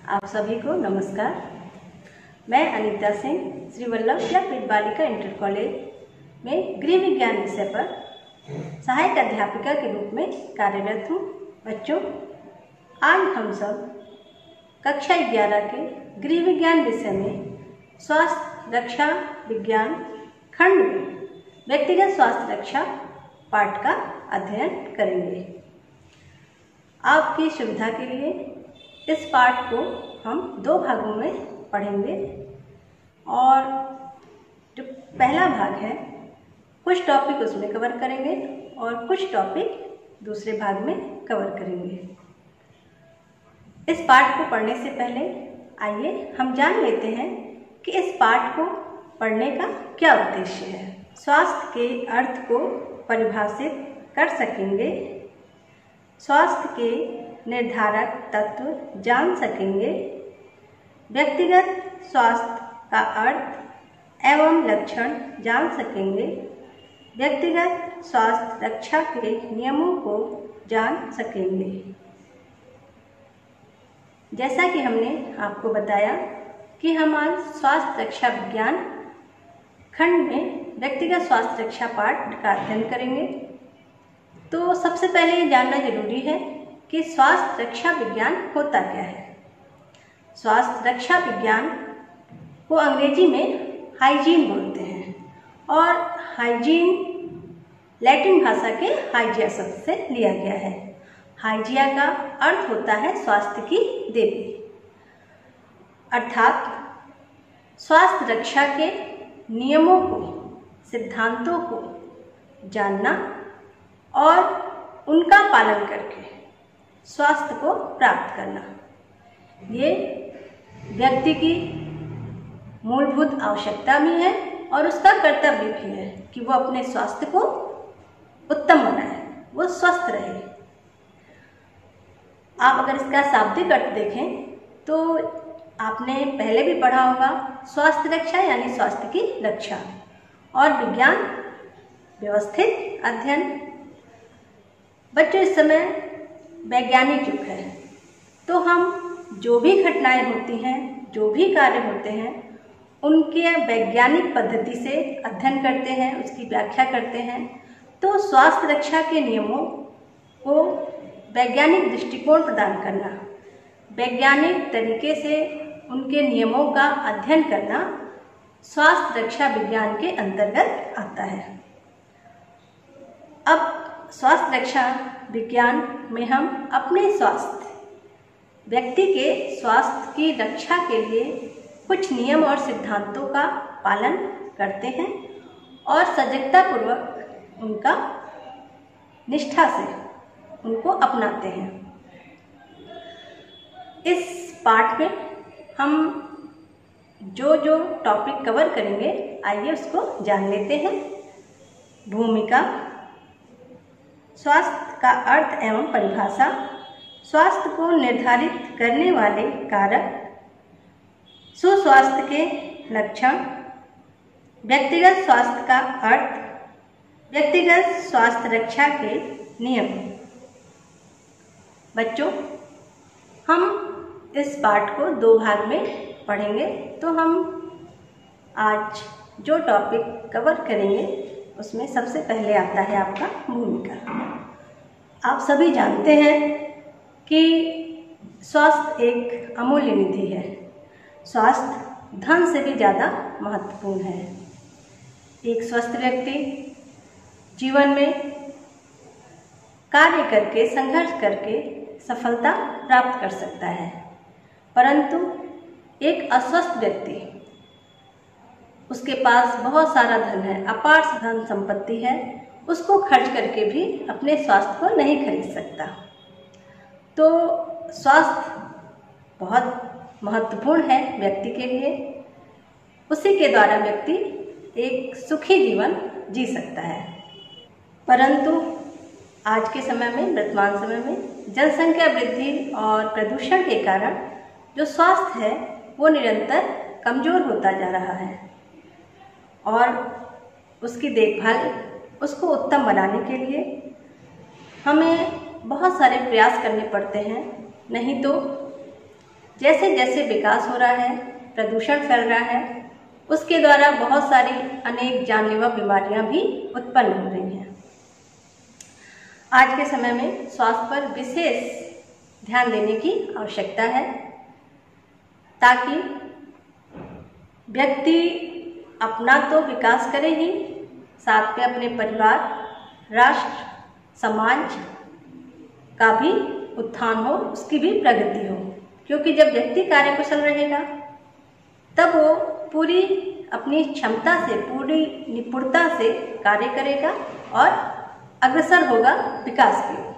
आप सभी को नमस्कार। मैं अनीता सिंह श्री वल्लभ विद्यापीठ बालिका इंटर कॉलेज में गृह विज्ञान विषय पर सहायक अध्यापिका के रूप में कार्यरत हूँ। बच्चों, आज हम सब कक्षा 11 के गृह विज्ञान विषय में स्वास्थ्य रक्षा विज्ञान खंड में व्यक्तिगत स्वास्थ्य रक्षा पाठ का अध्ययन करेंगे। आपकी सुविधा के लिए इस पाठ को हम 2 भागों में पढ़ेंगे और जो पहला भाग है कुछ टॉपिक उसमें कवर करेंगे और कुछ टॉपिक दूसरे भाग में कवर करेंगे। इस पाठ को पढ़ने से पहले आइए हम जान लेते हैं कि इस पाठ को पढ़ने का क्या उद्देश्य है। स्वास्थ्य के अर्थ को परिभाषित कर सकेंगे, स्वास्थ्य के निर्धारक तत्व जान सकेंगे, व्यक्तिगत स्वास्थ्य का अर्थ एवं लक्षण जान सकेंगे, व्यक्तिगत स्वास्थ्य रक्षा के नियमों को जान सकेंगे। जैसा कि हमने आपको बताया कि हम आज स्वास्थ्य रक्षा विज्ञान खंड में व्यक्तिगत स्वास्थ्य रक्षा पाठ का अध्ययन करेंगे। तो सबसे पहले ये जानना जरूरी है कि स्वास्थ्य रक्षा विज्ञान होता क्या है। स्वास्थ्य रक्षा विज्ञान को अंग्रेजी में हाइजीन बोलते हैं और हाइजीन लैटिन भाषा के हाइजिया शब्द से लिया गया है। हाइजिया का अर्थ होता है स्वास्थ्य की देवी, अर्थात स्वास्थ्य रक्षा के नियमों को, सिद्धांतों को जानना और उनका पालन करके स्वास्थ्य को प्राप्त करना, ये व्यक्ति की मूलभूत आवश्यकता भी है और उसका कर्तव्य भी है कि वो अपने स्वास्थ्य को उत्तम बनाए, वो स्वस्थ रहे। आप अगर इसका शाब्दिक अर्थ देखें तो आपने पहले भी पढ़ा होगा, स्वास्थ्य रक्षा यानी स्वास्थ्य की रक्षा और विज्ञान व्यवस्थित अध्ययन। बच्चों, इस समय वैज्ञानिक युग है, तो हम जो भी घटनाएं होती हैं, जो भी कार्य होते हैं, उनके वैज्ञानिक पद्धति से अध्ययन करते हैं, उसकी व्याख्या करते हैं। तो स्वास्थ्य रक्षा के नियमों को वैज्ञानिक दृष्टिकोण प्रदान करना, वैज्ञानिक तरीके से उनके नियमों का अध्ययन करना स्वास्थ्य रक्षा विज्ञान के अंतर्गत आता है। अब स्वास्थ्य रक्षा विज्ञान में हम अपने स्वास्थ्य, व्यक्ति के स्वास्थ्य की रक्षा के लिए कुछ नियम और सिद्धांतों का पालन करते हैं और सजगता पूर्वक उनका निष्ठा से उनको अपनाते हैं। इस पाठ में हम जो जो टॉपिक कवर करेंगे, आइए उसको जान लेते हैं। भूमिका, स्वास्थ्य का अर्थ एवं परिभाषा, स्वास्थ्य को निर्धारित करने वाले कारक, सुस्वास्थ्य के लक्षण, व्यक्तिगत स्वास्थ्य का अर्थ, व्यक्तिगत स्वास्थ्य रक्षा के नियम। बच्चों, हम इस पाठ को 2 भाग में पढ़ेंगे, तो हम आज जो टॉपिक कवर करेंगे उसमें सबसे पहले आता है आपका भूमिका। आप सभी जानते हैं कि स्वास्थ्य एक अमूल्य निधि है। स्वास्थ्य धन से भी ज़्यादा महत्वपूर्ण है। एक स्वस्थ व्यक्ति जीवन में कार्य करके, संघर्ष करके सफलता प्राप्त कर सकता है, परंतु एक अस्वस्थ व्यक्ति, उसके पास बहुत सारा धन है, अपार धन संपत्ति है, उसको खर्च करके भी अपने स्वास्थ्य को नहीं खरीद सकता। तो स्वास्थ्य बहुत महत्वपूर्ण है व्यक्ति के लिए। उसी के द्वारा व्यक्ति एक सुखी जीवन जी सकता है। परंतु आज के समय में, वर्तमान समय में जनसंख्या वृद्धि और प्रदूषण के कारण जो स्वास्थ्य है वो निरंतर कमज़ोर होता जा रहा है और उसकी देखभाल, उसको उत्तम बनाने के लिए हमें बहुत सारे प्रयास करने पड़ते हैं, नहीं तो जैसे जैसे विकास हो रहा है, प्रदूषण फैल रहा है, उसके द्वारा बहुत सारी अनेक जानलेवा बीमारियां भी उत्पन्न हो रही हैं। आज के समय में स्वास्थ्य पर विशेष ध्यान देने की आवश्यकता है, ताकि व्यक्ति अपना तो विकास करे ही, साथ में अपने परिवार, राष्ट्र, समाज का भी उत्थान हो, उसकी भी प्रगति हो। क्योंकि जब व्यक्ति कार्यकुशल रहेगा तब वो पूरी अपनी क्षमता से, पूरी निपुणता से कार्य करेगा और अग्रसर होगा विकास की ओर।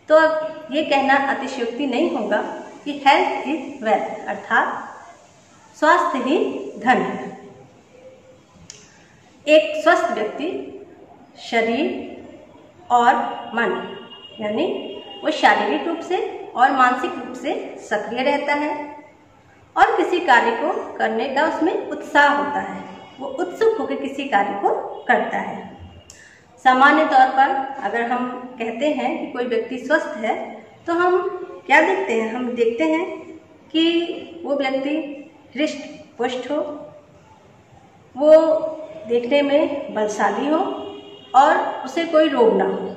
तो अब ये कहना अतिशयोक्ति नहीं होगा कि हेल्थ इज वेल्थ, अर्थात स्वास्थ्य ही धन है। एक स्वस्थ व्यक्ति शरीर और मन, यानी वो शारीरिक रूप से और मानसिक रूप से सक्रिय रहता है और किसी कार्य को करने का उसमें उत्साह होता है, वो उत्सुक होकर किसी कार्य को करता है। सामान्य तौर पर अगर हम कहते हैं कि कोई व्यक्ति स्वस्थ है तो हम क्या देखते हैं? हम देखते हैं कि वो व्यक्ति हृष्ट पुष्ट हो, वो देखने में बलशाली हो और उसे कोई रोग ना हो।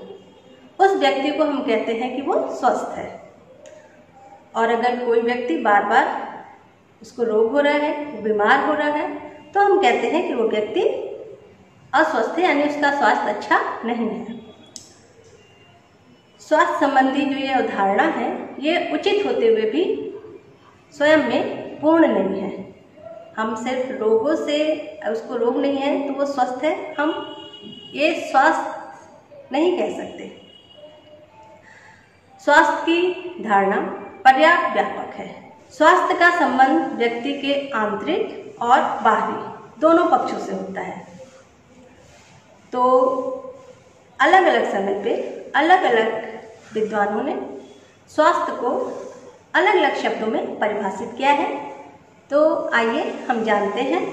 उस व्यक्ति को हम कहते हैं कि वो स्वस्थ है। और अगर कोई व्यक्ति बार बार उसको रोग हो रहा है, वो बीमार हो रहा है, तो हम कहते हैं कि वो व्यक्ति अस्वस्थ है, यानी उसका स्वास्थ्य अच्छा नहीं है। स्वास्थ्य संबंधी जो ये अवधारणा है, ये उचित होते हुए भी स्वयं में पूर्ण नहीं है। हम सिर्फ रोगों से, उसको रोग नहीं है तो वो स्वस्थ है, हम ये स्वास्थ्य नहीं कह सकते। स्वास्थ्य की धारणा पर्याप्त व्यापक है। स्वास्थ्य का संबंध व्यक्ति के आंतरिक और बाहरी दोनों पक्षों से होता है। तो अलग अलग समय पे अलग अलग विद्वानों ने स्वास्थ्य को अलग अलग शब्दों में परिभाषित किया है। तो आइए हम जानते हैं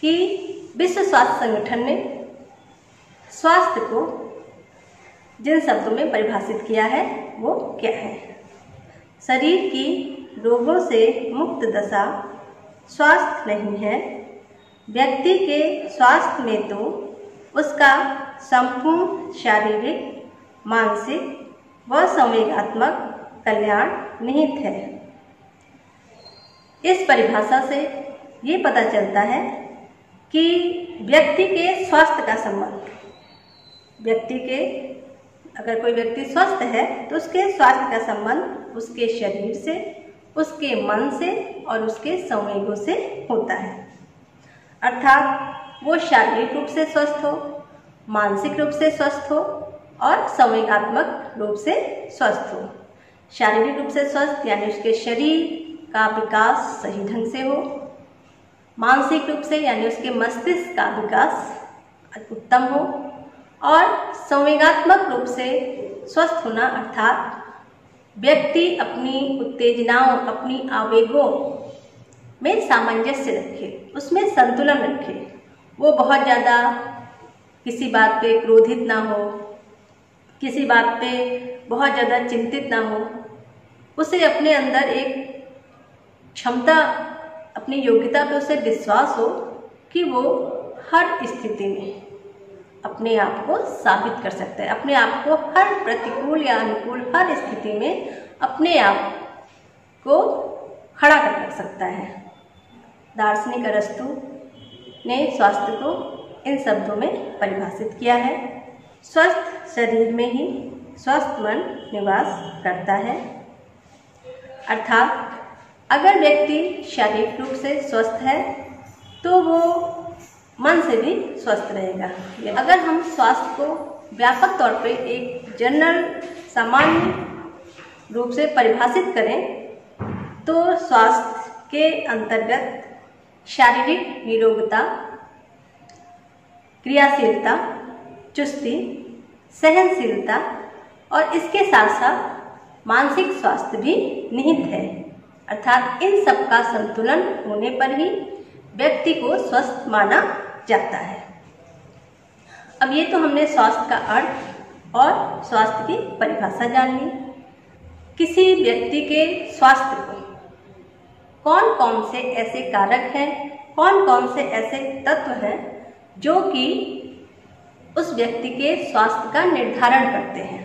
कि विश्व स्वास्थ्य संगठन ने स्वास्थ्य को जिन शब्दों में परिभाषित किया है वो क्या है? शरीर की रोगों से मुक्त दशा स्वास्थ्य नहीं है। व्यक्ति के स्वास्थ्य में तो उसका संपूर्ण शारीरिक, मानसिक व संवेगात्मक कल्याण निहित है। इस परिभाषा से ये पता चलता है कि व्यक्ति के स्वास्थ्य का संबंध, अगर कोई व्यक्ति स्वस्थ है तो उसके स्वास्थ्य का संबंध उसके शरीर से, उसके मन से और उसके संवेगों से होता है। अर्थात वो शारीरिक रूप से स्वस्थ हो, मानसिक रूप से स्वस्थ हो और संवेगात्मक रूप से स्वस्थ हो। शारीरिक रूप से स्वस्थ यानी उसके शरीर का विकास सही ढंग से हो, मानसिक रूप से यानी उसके मस्तिष्क का विकास उत्तम हो और संवेगात्मक रूप से स्वस्थ होना अर्थात व्यक्ति अपनी उत्तेजनाओं, अपनी आवेगों में सामंजस्य रखे, उसमें संतुलन रखे। वो बहुत ज़्यादा किसी बात पे क्रोधित ना हो, किसी बात पे बहुत ज़्यादा चिंतित ना हो। उसे अपने अंदर एक क्षमता, अपनी योग्यता पे उसे विश्वास हो कि वो हर स्थिति में अपने आप को साबित कर सकता है, अपने आप को हर प्रतिकूल या अनुकूल हर स्थिति में अपने आप को खड़ा कर रख सकता है। दार्शनिक अरस्तु ने स्वास्थ्य को इन शब्दों में परिभाषित किया है। स्वस्थ शरीर में ही स्वस्थ मन निवास करता है। अर्थात अगर व्यक्ति शारीरिक रूप से स्वस्थ है तो वो मन से भी स्वस्थ रहेगा। अगर हम स्वास्थ्य को व्यापक तौर पे एक जनरल सामान्य रूप से परिभाषित करें तो स्वास्थ्य के अंतर्गत शारीरिक निरोगता, क्रियाशीलता, चुस्ती, सहनशीलता और इसके साथ साथ मानसिक स्वास्थ्य भी निहित है। अर्थात इन सब का संतुलन होने पर ही व्यक्ति को स्वस्थ माना जाता है। अब ये तो हमने स्वास्थ्य का अर्थ और स्वास्थ्य की परिभाषा जान ली। किसी व्यक्ति के स्वास्थ्य को कौन कौन से ऐसे कारक हैं, कौन कौन से ऐसे तत्व हैं जो कि उस व्यक्ति के स्वास्थ्य का निर्धारण करते हैं,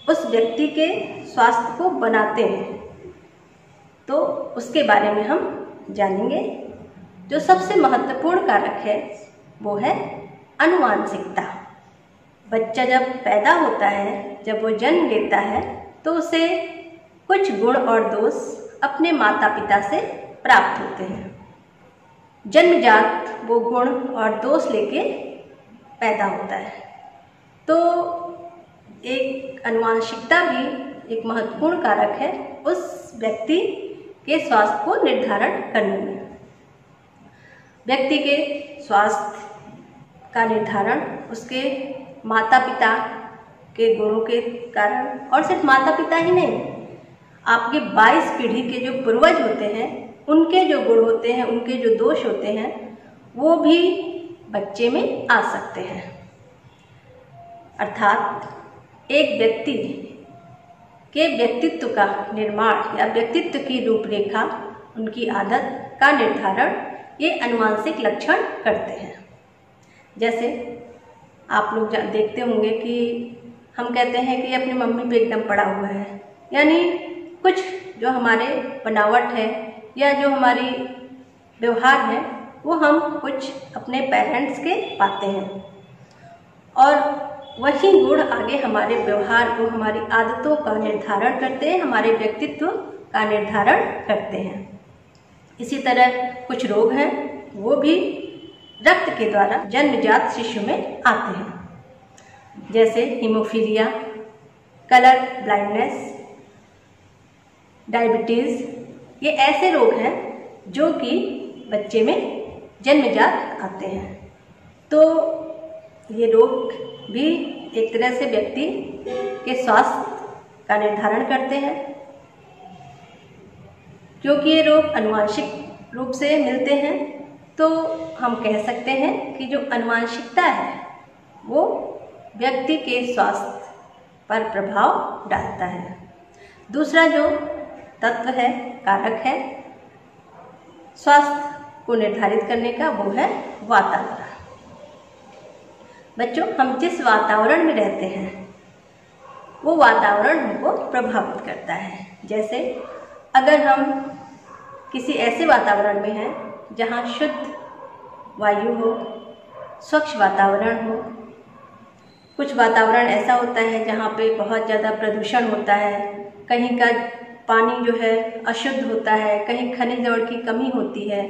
उस व्यक्ति के स्वास्थ्य को बनाते हैं। तो उसके बारे में हम जानेंगे। जो सबसे महत्वपूर्ण कारक है वो है आनुवांशिकता। बच्चा जब पैदा होता है, जब वो जन्म लेता है, तो उसे कुछ गुण और दोष अपने माता पिता से प्राप्त होते हैं। जन्मजात वो गुण और दोष लेके पैदा होता है। तो एक आनुवांशिकता भी एक महत्वपूर्ण कारक है उस व्यक्ति के स्वास्थ्य को निर्धारण करने में। व्यक्ति के स्वास्थ्य का निर्धारण उसके माता पिता के गुणों के कारण, और सिर्फ माता पिता ही नहीं, आपके 22 पीढ़ी के जो पूर्वज होते हैं उनके जो गुण होते हैं, उनके जो दोष होते हैं, वो भी बच्चे में आ सकते हैं। अर्थात एक व्यक्ति के व्यक्तित्व का निर्माण या व्यक्तित्व की रूपरेखा, उनकी आदत का निर्धारण ये आनुवांशिक लक्षण करते हैं। जैसे आप लोग देखते होंगे कि हम कहते हैं कि अपनी मम्मी पे एकदम पड़ा हुआ है, यानी कुछ जो हमारे बनावट है या जो हमारी व्यवहार है वो हम कुछ अपने पेरेंट्स के पाते हैं, और वही गुण आगे हमारे व्यवहार को, हमारी आदतों का निर्धारण करते हैं, हमारे व्यक्तित्व का निर्धारण करते हैं। इसी तरह कुछ रोग हैं वो भी रक्त के द्वारा जन्मजात शिशु में आते हैं, जैसे हीमोफीलिया, कलर ब्लाइंडनेस, डायबिटीज़। ये ऐसे रोग हैं जो कि बच्चे में जन्मजात आते हैं। तो ये रोग भी एक तरह से व्यक्ति के स्वास्थ्य का निर्धारण करते हैं, क्योंकि ये रोग आनुवांशिक रूप से मिलते हैं। तो हम कह सकते हैं कि जो आनुवांशिकता है वो व्यक्ति के स्वास्थ्य पर प्रभाव डालता है। दूसरा जो तत्व है, कारक है स्वास्थ्य को निर्धारित करने का, वो है वातावरण। बच्चों, हम जिस वातावरण में रहते हैं वो वातावरण हमको प्रभावित करता है। जैसे अगर हम किसी ऐसे वातावरण में हैं जहाँ शुद्ध वायु हो, स्वच्छ वातावरण हो, कुछ वातावरण ऐसा होता है जहाँ पे बहुत ज़्यादा प्रदूषण होता है, कहीं का पानी जो है अशुद्ध होता है, कहीं खनिज लवण की कमी होती है।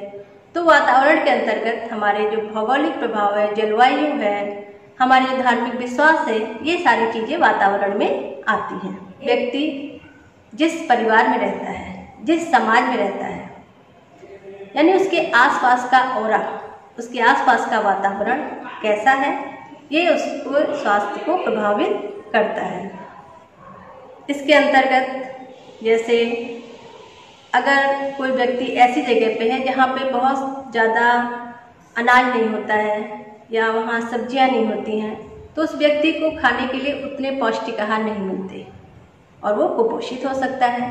तो वातावरण के अंतर्गत हमारे जो भौगोलिक प्रभाव है, जलवायु है, हमारे जो धार्मिक विश्वास है, ये सारी चीज़ें वातावरण में आती हैं। व्यक्ति जिस परिवार में रहता है, जिस समाज में रहता है, यानी उसके आसपास का ऑरा, उसके आसपास का वातावरण कैसा है, ये उसको स्वास्थ्य को प्रभावित करता है। इसके अंतर्गत जैसे अगर कोई व्यक्ति ऐसी जगह पे है जहाँ पे बहुत ज़्यादा अनाज नहीं होता है या वहाँ सब्जियाँ नहीं होती हैं, तो उस व्यक्ति को खाने के लिए उतने पौष्टिक आहार नहीं मिलते और वो कुपोषित हो सकता है।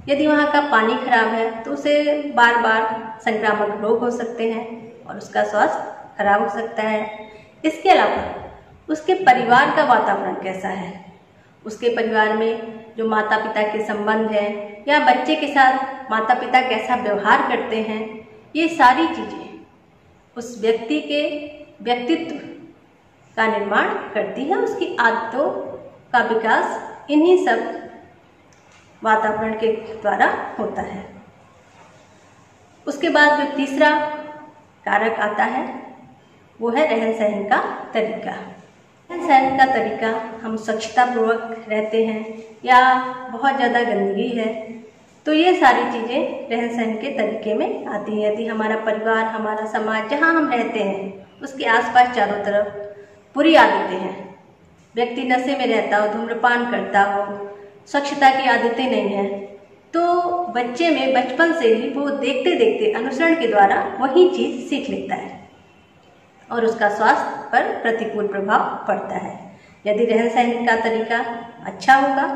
यदि वहाँ का पानी खराब है तो उसे बार बार संक्रामक रोग हो सकते हैं और उसका स्वास्थ्य खराब हो सकता है। इसके अलावा उसके परिवार का वातावरण कैसा है, उसके परिवार में जो माता पिता के संबंध है या बच्चे के साथ माता पिता कैसा व्यवहार करते हैं, ये सारी चीज़ें उस व्यक्ति के व्यक्तित्व का निर्माण करती है। उसकी आदतों का विकास इन्हीं सब वातावरण के द्वारा होता है। उसके बाद जो तीसरा कारक आता है वो है रहन सहन का तरीका। रहन सहन का तरीका, हम स्वच्छतापूर्वक रहते हैं या बहुत ज़्यादा गंदगी है, तो ये सारी चीज़ें रहन सहन के तरीके में आती हैं। यदि हमारा परिवार, हमारा समाज, जहाँ हम रहते हैं उसके आसपास चारों तरफ बुरी आदतें हैं, व्यक्ति नशे में रहता हो, धूम्रपान करता हो, स्वच्छता की आदतें नहीं हैं, तो बच्चे में बचपन से ही वो देखते देखते अनुसरण के द्वारा वही चीज़ सीख लेता है और उसका स्वास्थ्य पर प्रतिकूल प्रभाव पड़ता है। यदि रहन सहन का तरीका अच्छा होगा,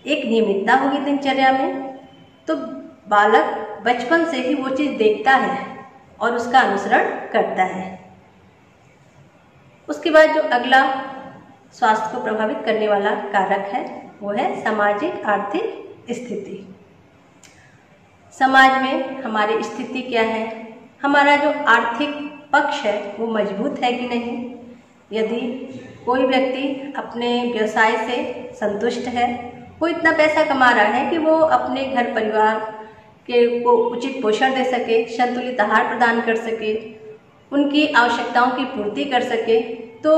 एक नियमितता होगी दिनचर्या में, तो बालक बचपन से ही वो चीज़ देखता है और उसका अनुसरण करता है। उसके बाद जो अगला स्वास्थ्य को प्रभावित करने वाला कारक है वो है सामाजिक आर्थिक स्थिति। समाज में हमारी स्थिति क्या है, हमारा जो आर्थिक पक्ष है वो मजबूत है कि नहीं। यदि कोई व्यक्ति अपने व्यवसाय से संतुष्ट है, वो इतना पैसा कमा रहा है कि वो अपने घर परिवार के को उचित पोषण दे सके, संतुलित आहार प्रदान कर सके, उनकी आवश्यकताओं की पूर्ति कर सके, तो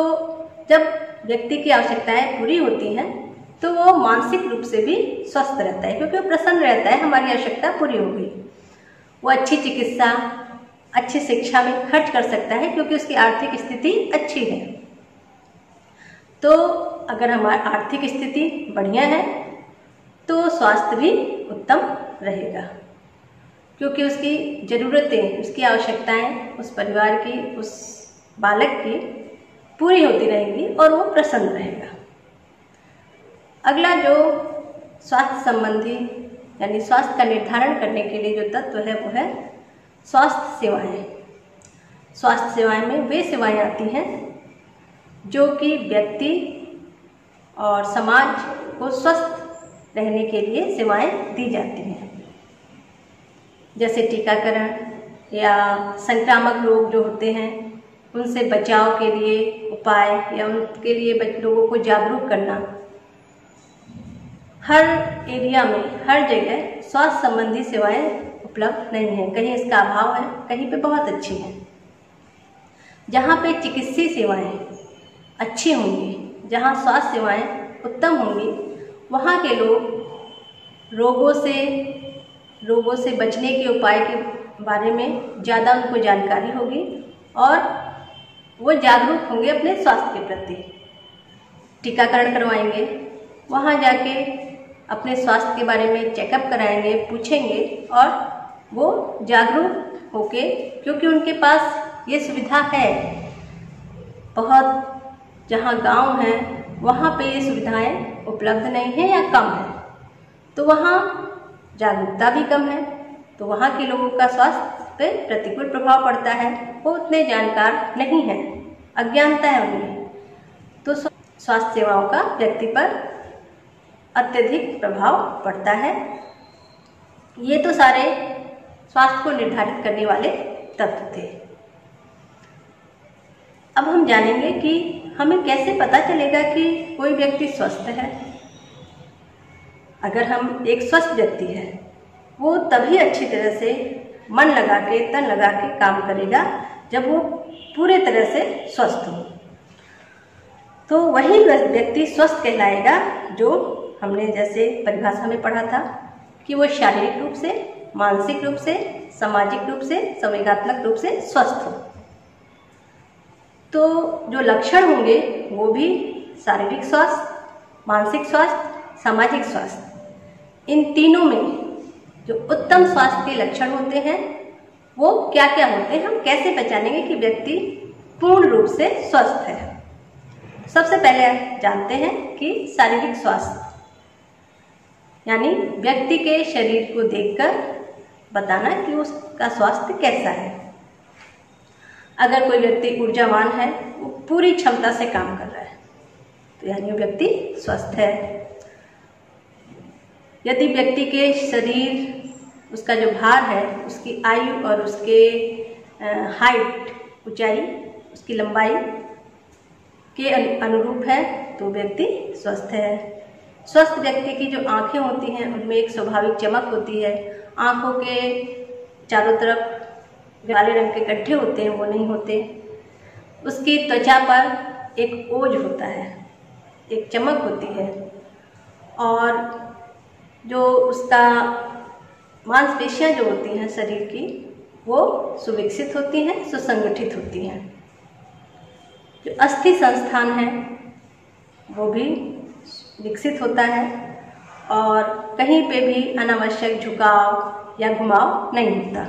जब व्यक्ति की आवश्यकताएं पूरी होती हैं तो वो मानसिक रूप से भी स्वस्थ रहता है, क्योंकि वो प्रसन्न रहता है हमारी आवश्यकता पूरी हो गई। वो अच्छी चिकित्सा, अच्छी शिक्षा में खर्च कर सकता है क्योंकि उसकी आर्थिक स्थिति अच्छी है। तो अगर हमारी आर्थिक स्थिति बढ़िया है तो स्वास्थ्य भी उत्तम रहेगा, क्योंकि उसकी ज़रूरतें, उसकी आवश्यकताएं उस परिवार की, उस बालक की पूरी होती रहेंगी और वो प्रसन्न रहेगा। अगला जो स्वास्थ्य संबंधी यानी स्वास्थ्य का निर्धारण करने के लिए जो तत्व है वो है स्वास्थ्य सेवाएं। स्वास्थ्य सेवाएं में वे सेवाएं आती हैं जो कि व्यक्ति और समाज को स्वस्थ रहने के लिए सेवाएं दी जाती हैं, जैसे टीकाकरण या संक्रामक रोग जो होते हैं उनसे बचाव के लिए उपाय या उनके लिए लोगों को जागरूक करना। हर एरिया में, हर जगह स्वास्थ्य संबंधी सेवाएं उपलब्ध नहीं हैं, कहीं इसका अभाव है, कहीं पे बहुत अच्छी हैं। जहाँ पे चिकित्सीय सेवाएं अच्छी होंगी, जहाँ स्वास्थ्य सेवाएं उत्तम होंगी, वहाँ के लोग रोगों से बचने के उपाय के बारे में ज़्यादा उनको जानकारी होगी और वो जागरूक होंगे अपने स्वास्थ्य के प्रति। टीकाकरण करवाएंगे, वहाँ जाके अपने स्वास्थ्य के बारे में चेकअप कराएंगे, पूछेंगे और वो जागरूक होके, क्योंकि उनके पास ये सुविधा है। बहुत जहाँ गांव हैं वहाँ पे ये सुविधाएं उपलब्ध नहीं है या कम है, तो वहाँ जागरूकता भी कम है, तो वहाँ के लोगों का स्वास्थ्य पे प्रतिकूल प्रभाव पड़ता है। वो उतने जानकार नहीं हैं, अज्ञानता है उनमें, तो स्वास्थ्य सेवाओं का व्यक्ति पर अत्यधिक प्रभाव पड़ता है। ये तो सारे स्वास्थ्य को निर्धारित करने वाले तत्व थे। अब हम जानेंगे कि हमें कैसे पता चलेगा कि कोई व्यक्ति स्वस्थ है। अगर हम एक स्वस्थ व्यक्ति है, वो तभी अच्छी तरह से मन लगा के, तन लगा के काम करेगा जब वो पूरे तरह से स्वस्थ हो। तो वही व्यक्ति स्वस्थ कहलाएगा जो हमने जैसे परिभाषा में पढ़ा था कि वो शारीरिक रूप से, मानसिक रूप से, सामाजिक रूप से, संवेगात्मक रूप से स्वस्थ हो। तो जो लक्षण होंगे वो भी शारीरिक स्वास्थ्य, मानसिक स्वास्थ्य, सामाजिक स्वास्थ्य, इन तीनों में जो उत्तम स्वास्थ्य के लक्षण होते हैं वो क्या क्या होते हैं, हम कैसे पहचानेंगे कि व्यक्ति पूर्ण रूप से स्वस्थ है। सबसे पहले जानते हैं कि शारीरिक स्वास्थ्य यानी व्यक्ति के शरीर को देखकर बताना कि उसका स्वास्थ्य कैसा है। अगर कोई व्यक्ति ऊर्जावान है, वो पूरी क्षमता से काम कर रहा है, तो यानी वो व्यक्ति स्वस्थ है। यदि व्यक्ति के शरीर, उसका जो भार है, उसकी आयु और उसके हाइट, ऊंचाई, उसकी लंबाई के अनुरूप है तो व्यक्ति स्वस्थ है। स्वस्थ व्यक्ति की जो आंखें होती हैं उनमें एक स्वाभाविक चमक होती है, आंखों के चारों तरफ काले रंग के गड्ढे होते हैं वो नहीं होते, उसकी त्वचा पर एक ओज होता है, एक चमक होती है, और जो उसका मांसपेशियां जो होती हैं शरीर की वो सुविकसित होती हैं, सुसंगठित होती हैं। जो अस्थि संस्थान है वो भी विकसित होता है और कहीं पे भी अनावश्यक झुकाव या घुमाव नहीं होता।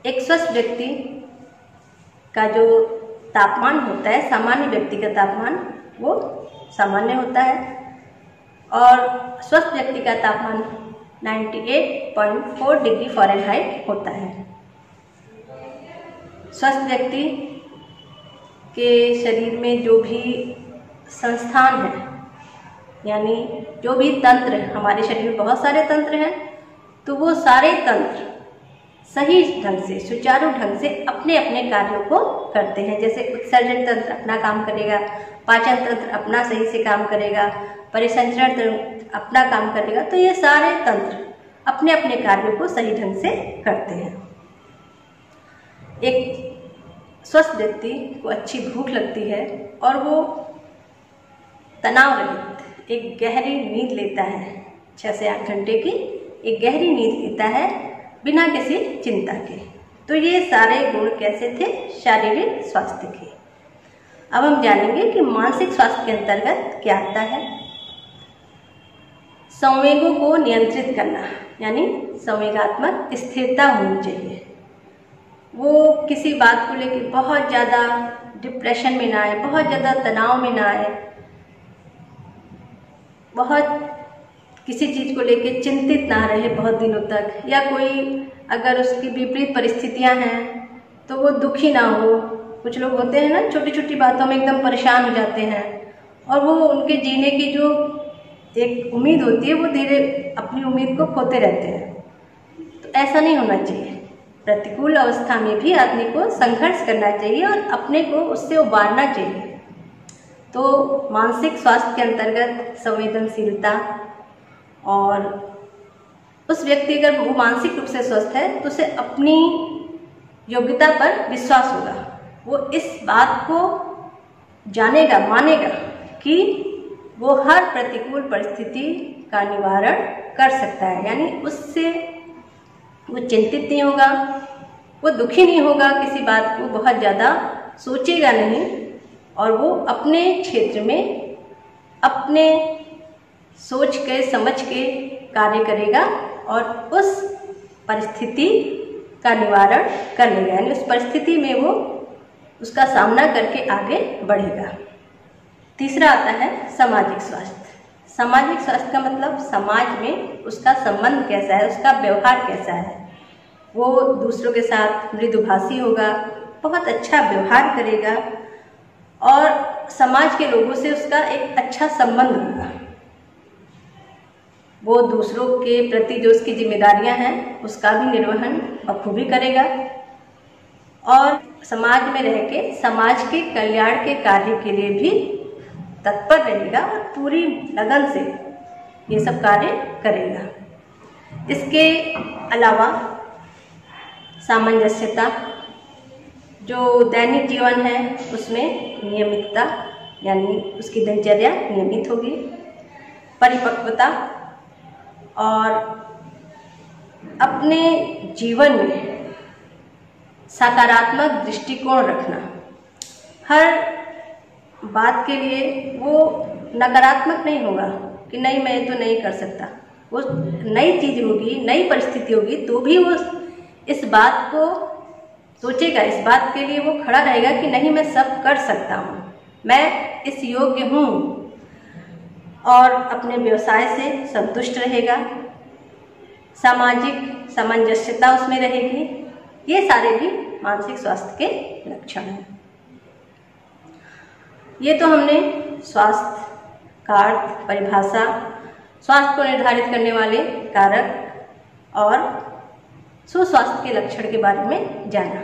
एक स्वस्थ व्यक्ति का जो तापमान होता है, सामान्य व्यक्ति का तापमान वो सामान्य होता है, और स्वस्थ व्यक्ति का तापमान 98.4 डिग्री फ़ारेनहाइट होता है। स्वस्थ व्यक्ति के शरीर में जो भी संस्थान है, यानी जो भी तंत्र, हमारे शरीर में बहुत सारे तंत्र हैं, तो वो सारे तंत्र सही ढंग से, सुचारू ढंग से अपने अपने कार्यों को करते हैं। जैसे उत्सर्जन तंत्र अपना काम करेगा, पाचन तंत्र अपना सही से काम करेगा, परिसंचरण तंत्र अपना काम करेगा। तो ये सारे तंत्र अपने अपने कार्यों को सही ढंग से करते हैं। एक स्वस्थ व्यक्ति को अच्छी भूख लगती है और वो तनाव रहित एक गहरी नींद लेता है, 6 से 8 घंटे की एक गहरी नींद लेता है बिना किसी चिंता के। तो ये सारे गुण कैसे थे? शारीरिक स्वास्थ्य के। अब हम जानेंगे कि मानसिक स्वास्थ्य के अंतर्गत क्या आता है। संवेगों को नियंत्रित करना, यानी संवेगात्मक स्थिरता होनी चाहिए। वो किसी बात को लेकर बहुत ज़्यादा डिप्रेशन में ना आए, बहुत ज़्यादा तनाव में ना आए, बहुत किसी चीज़ को लेकर चिंतित ना रहे बहुत दिनों तक, या कोई अगर उसकी विपरीत परिस्थितियां हैं तो वो दुखी ना हो। कुछ लोग होते हैं ना, छोटी छोटी बातों में एकदम परेशान हो जाते हैं और वो उनके जीने की जो एक उम्मीद होती है वो धीरे अपनी उम्मीद को खोते रहते हैं। तो ऐसा नहीं होना चाहिए। प्रतिकूल अवस्था में भी आदमी को संघर्ष करना चाहिए और अपने को उससे उबारना चाहिए। तो मानसिक स्वास्थ्य के अंतर्गत संवेदनशीलता, और उस व्यक्ति अगर वो मानसिक रूप से स्वस्थ है तो उसे अपनी योग्यता पर विश्वास होगा। वो इस बात को जानेगा, मानेगा कि वो हर प्रतिकूल परिस्थिति का निवारण कर सकता है, यानी उससे वो चिंतित नहीं होगा, वो दुखी नहीं होगा, किसी बात को बहुत ज़्यादा सोचेगा नहीं, और वो अपने क्षेत्र में अपने सोच के समझ के कार्य करेगा और उस परिस्थिति का निवारण कर लेगा, यानी उस परिस्थिति में वो उसका सामना करके आगे बढ़ेगा। तीसरा आता है सामाजिक स्वास्थ्य। सामाजिक स्वास्थ्य का मतलब समाज में उसका संबंध कैसा है, उसका व्यवहार कैसा है। वो दूसरों के साथ मृदुभाषी होगा, बहुत अच्छा व्यवहार करेगा और समाज के लोगों से उसका एक अच्छा संबंध होगा। वो दूसरों के प्रति जो उसकी जिम्मेदारियां हैं उसका भी निर्वहन बखूबी करेगा और समाज में रह के समाज के कल्याण के कार्य के लिए भी तत्पर रहेगा और पूरी लगन से ये सब कार्य करेगा। इसके अलावा सामंजस्यता, जो दैनिक जीवन है उसमें नियमितता, यानी उसकी दिनचर्या नियमित होगी। परिपक्वता, और अपने जीवन में सकारात्मक दृष्टिकोण रखना। हर बात के लिए वो नकारात्मक नहीं होगा कि नहीं मैं तो नहीं कर सकता। वो नई चीज़ होगी, नई परिस्थिति होगी तो भी वो इस बात को सोचेगा, इस बात के लिए वो खड़ा रहेगा कि नहीं मैं सब कर सकता हूँ, मैं इस योग्य हूँ, और अपने व्यवसाय से संतुष्ट रहेगा। सामाजिक सामंजस्यता उसमें रहेगी। ये सारे भी मानसिक स्वास्थ्य के लक्षण हैं। ये तो हमने स्वास्थ्य का अर्थ, परिभाषा, स्वास्थ्य को निर्धारित करने वाले कारक और सुस्वास्थ्य के लक्षण के बारे में जाना।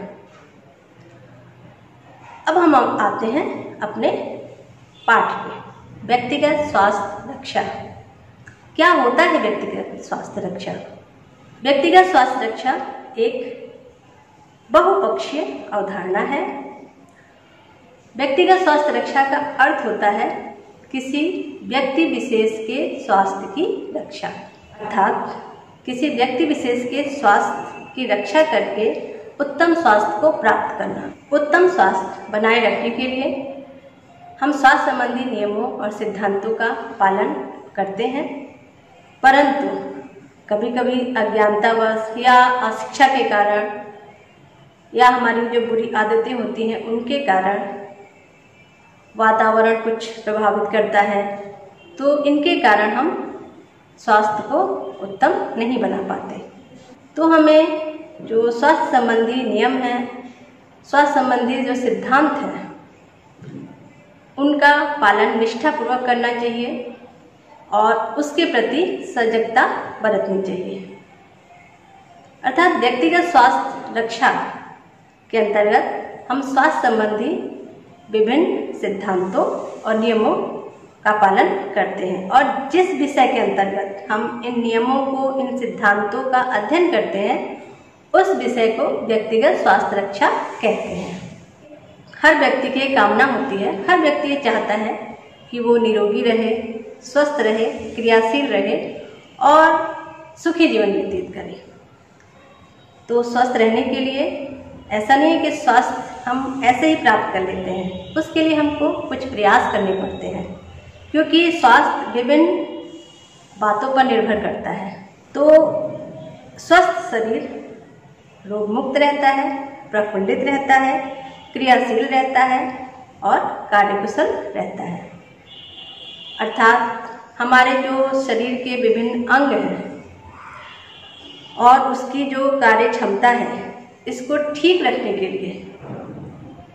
अब हम आते हैं अपने पाठ पे। व्यक्तिगत स्वास्थ्य रक्षा। क्या होता है व्यक्तिगत स्वास्थ्य रक्षा? व्यक्तिगत स्वास्थ्य रक्षा एक बहुपक्षीय अवधारणा है। व्यक्तिगत स्वास्थ्य रक्षा का अर्थ होता है किसी व्यक्ति विशेष के स्वास्थ्य की रक्षा, अर्थात किसी व्यक्ति विशेष के स्वास्थ्य की रक्षा करके उत्तम स्वास्थ्य को प्राप्त करना। उत्तम स्वास्थ्य बनाए रखने के लिए हम स्वास्थ्य संबंधी नियमों और सिद्धांतों का पालन करते हैं, परंतु कभी कभी अज्ञानतावश या अशिक्षा के कारण या हमारी जो बुरी आदतें होती हैं उनके कारण वातावरण कुछ प्रभावित करता है, तो इनके कारण हम स्वास्थ्य को उत्तम नहीं बना पाते। तो हमें जो स्वास्थ्य संबंधी नियम है, स्वास्थ्य संबंधी जो सिद्धांत है, उनका पालन निष्ठापूर्वक करना चाहिए और उसके प्रति सजगता बरतनी चाहिए। अर्थात व्यक्तिगत स्वास्थ्य रक्षा के अंतर्गत हम स्वास्थ्य संबंधी विभिन्न सिद्धांतों और नियमों का पालन करते हैं और जिस विषय के अंतर्गत हम इन नियमों को, इन सिद्धांतों का अध्ययन करते हैं, उस विषय को व्यक्तिगत स्वास्थ्य रक्षा कहते हैं। हर व्यक्ति की कामना होती है, हर व्यक्ति ये चाहता है कि वो निरोगी रहे, स्वस्थ रहे, क्रियाशील रहे और सुखी जीवन व्यतीत करे। तो स्वस्थ रहने के लिए ऐसा नहीं है कि स्वास्थ्य हम ऐसे ही प्राप्त कर लेते हैं, उसके लिए हमको कुछ प्रयास करने पड़ते हैं, क्योंकि स्वास्थ्य विभिन्न बातों पर निर्भर करता है। तो स्वस्थ शरीर रोग मुक्त रहता है, प्रफुल्लित रहता है, क्रियाशील रहता है और कार्यकुशल रहता है। अर्थात हमारे जो शरीर के विभिन्न अंग हैं और उसकी जो कार्य क्षमता है, इसको ठीक रखने के लिए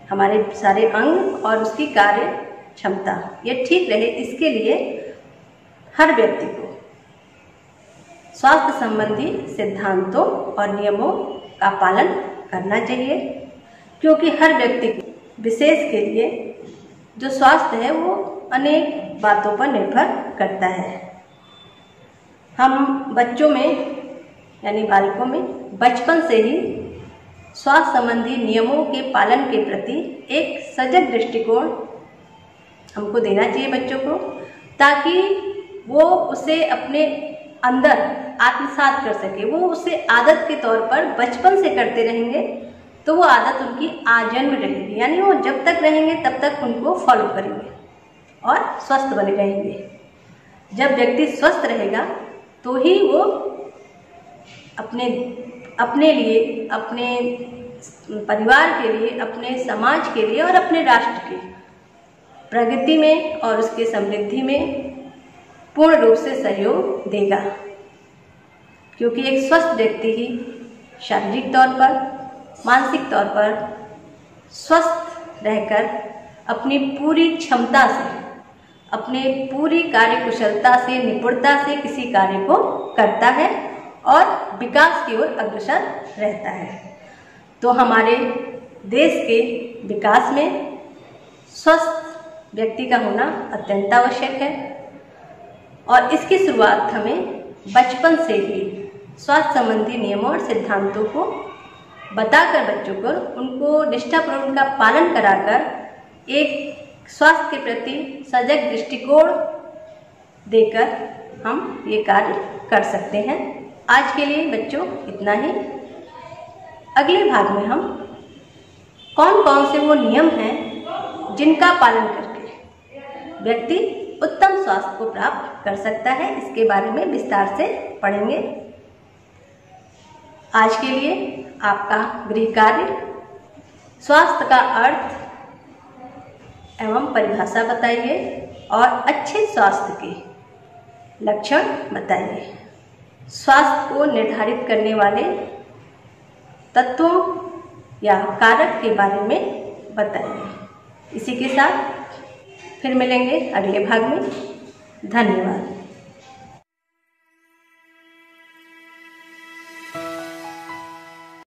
हमारे सारे अंग और उसकी कार्य क्षमता ये ठीक रहे, इसके लिए हर व्यक्ति को स्वास्थ्य संबंधी सिद्धांतों और नियमों का पालन करना चाहिए, क्योंकि हर व्यक्ति विशेष के लिए जो स्वास्थ्य है वो अनेक बातों पर निर्भर करता है। हम बच्चों में यानी बालकों में बचपन से ही स्वास्थ्य संबंधी नियमों के पालन के प्रति एक सजग दृष्टिकोण हमको देना चाहिए बच्चों को, ताकि वो उसे अपने अंदर आत्मसात कर सके। वो उसे आदत के तौर पर बचपन से करते रहेंगे तो वो आदत उनकी आजन्म रहेगी, यानी वो जब तक रहेंगे तब तक उनको फॉलो करेंगे और स्वस्थ बने रहेंगे। जब व्यक्ति स्वस्थ रहेगा तो ही वो अपने लिए, अपने परिवार के लिए, अपने समाज के लिए और अपने राष्ट्र की प्रगति में और उसके समृद्धि में पूर्ण रूप से सहयोग देगा, क्योंकि एक स्वस्थ व्यक्ति ही शारीरिक तौर पर, मानसिक तौर पर स्वस्थ रहकर अपनी पूरी क्षमता से, अपने पूरी कार्यकुशलता से, निपुणता से किसी कार्य को करता है और विकास की ओर अग्रसर रहता है। तो हमारे देश के विकास में स्वस्थ व्यक्ति का होना अत्यंत आवश्यक है और इसकी शुरुआत हमें बचपन से ही स्वास्थ्य संबंधी नियमों और सिद्धांतों को बताकर बच्चों को उनको निष्ठापूर्वक उनका पालन कराकर एक स्वास्थ्य के प्रति सजग दृष्टिकोण देकर हम ये कार्य कर सकते हैं। आज के लिए बच्चों इतना ही। अगले भाग में हम कौन कौन से वो नियम हैं जिनका पालन करके व्यक्ति उत्तम स्वास्थ्य को प्राप्त कर सकता है, इसके बारे में विस्तार से पढ़ेंगे। आज के लिए आपका गृह कार्य स्वास्थ्य का अर्थ एवं परिभाषा बताइए और अच्छे स्वास्थ्य के लक्षण बताइए। स्वास्थ्य को निर्धारित करने वाले तत्वों या कारक के बारे में बताइए। इसी के साथ फिर मिलेंगे अगले भाग में। धन्यवाद।